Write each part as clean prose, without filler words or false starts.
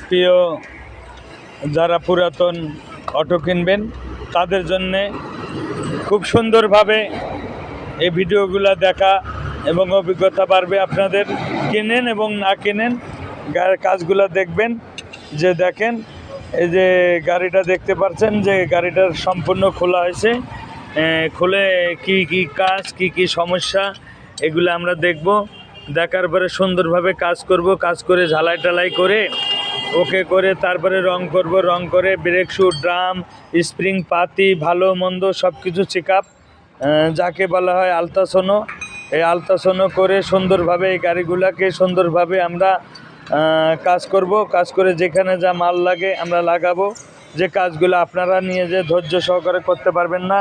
প্রিয় যারা পুরাতন অটো কিনবেন তাদের জন্যে খুব সুন্দরভাবে এই ভিডিওগুলো দেখা এবং অভিজ্ঞতা বাড়বে। আপনাদের কেনেন এবং না কেনেন কাজগুলো দেখবেন। যে দেখেন এই যে গাড়িটা দেখতে পাচ্ছেন, যে গাড়িটার সম্পূর্ণ খোলা হয়েছে। খুলে কি কি কাজ, কি কি সমস্যা, এগুলো আমরা দেখব। দেখার পরে সুন্দরভাবে কাজ করব। কাজ করে ঝালাই টালাই করে ওকে করে তারপরে রং করব। রং করে ব্রেক শু, ড্রাম, স্প্রিং, পাতি, ভালো মন্দ সব কিছু চেক আপ, যাকে বলা হয় আলট্রাসোনো। এই আলট্রাসোনো করে সুন্দরভাবে এই গাড়িগুলোকে সুন্দরভাবে আমরা কাজ করব। কাজ করে যেখানে যা মাল লাগে আমরা লাগাবো। যে কাজগুলো আপনারা নিয়ে যে ধৈর্য সহকারে করতে পারবেন না।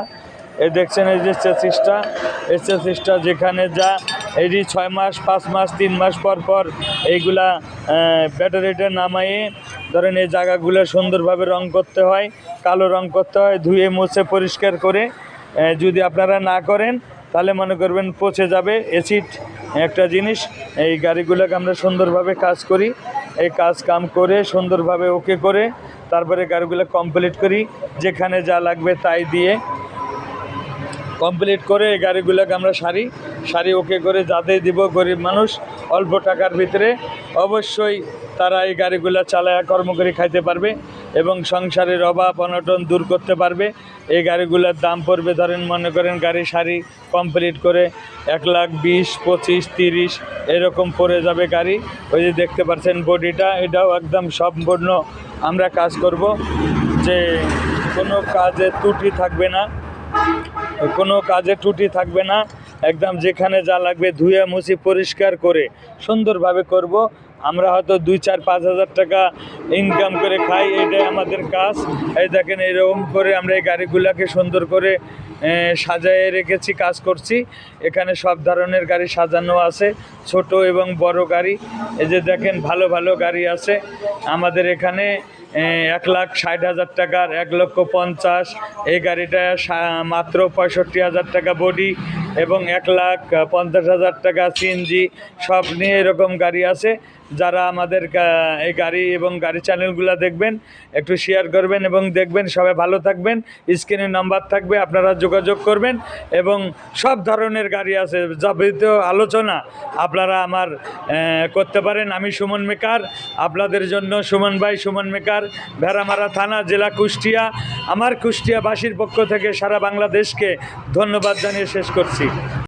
এই দেখছেন এই যে চেসিসটা যেখানে যা এটি 6 মাস, 5 মাস, 3 মাস পর পর এইগুলা ব্যাটারিটা নামাইয়ে ধরেন এই জায়গাগুলো সুন্দরভাবে রং করতে হয়, কালো রং করতে হয়, ধুয়ে মুছে পরিষ্কার করে। যদি আপনারা না করেন তাহলে মনে করবেন পচে যাবে। অ্যাসিড একটা জিনিস। এই গাড়িগুলোকে আমরা সুন্দরভাবে কাজ করি। এই কাম করে সুন্দরভাবে ওকে করে তারপরে গাড়িগুলো কমপ্লিট করি। যেখানে যা লাগবে তাই দিয়ে কমপ্লিট করে এই গাড়িগুলোকে আমরা সারি ওকে করে যাদের দিব গরিব মানুষ অল্প টাকার ভিতরে, অবশ্যই তারা এই গাড়িগুলো চালায়া কর্ম করে খাইতে পারবে এবং সংসারের অভাব অনটন দূর করতে পারবে। এই গাড়িগুলোর দাম পড়বে ধরেন মনে করেন গাড়ি সারি কমপ্লিট করে 1,20,000, 25,000, 30 এরকম পড়ে যাবে গাড়ি। ওই যে দেখতে পাচ্ছেন বডিটা, এটাও একদম সম্পূর্ণ আমরা কাজ করব। যে কোনো কাজে ত্রুটি থাকবে না, কোনো কাজে ত্রুটি থাকবে না। একদম যেখানে যা লাগবে ধুয়ে মুছি পরিষ্কার করে সুন্দরভাবে করব। আমরা হয়তো 2-4-5 হাজার টাকা ইনকাম করে খাই, এটাই আমাদের কাজ। এই দেখেন এরকম করে আমরা এই গাড়িগুলোকে সুন্দর করে সাজায় রেখেছি, কাজ করছি। এখানে সব ধরনের গাড়ি সাজানো আছে, ছোট এবং বড় গাড়ি। এই যে দেখেন ভালো ভালো গাড়ি আছে আমাদের এখানে। 1,60,000 টাকার, 1,50,000 এই গাড়িটা মাত্র 65,000 টাকা বডি এবং 1,50,000 টাকা সিএনজি সব নিয়ে এরকম গাড়ি আছে। যারা আমাদের এই গাড়ি এবং গাড়ি চ্যানেলগুলো দেখবেন একটু শেয়ার করবেন এবং দেখবেন। সবাই ভালো থাকবেন। স্ক্রিনে নাম্বার থাকবে, আপনারা যোগাযোগ করবেন। এবং সব ধরনের গাড়ি আছে, যাবতীয় আলোচনা আপনারা আমার করতে পারেন। আমি সুমন মেকার, আপনাদের জন্য সুমন ভাই, সুমন মেকার, ভেড়ামারা থানা, জেলা কুষ্টিয়া। আমার কুষ্টিয়াবাসীর পক্ষ থেকে সারা বাংলাদেশকে ধন্যবাদ জানিয়ে শেষ করছি।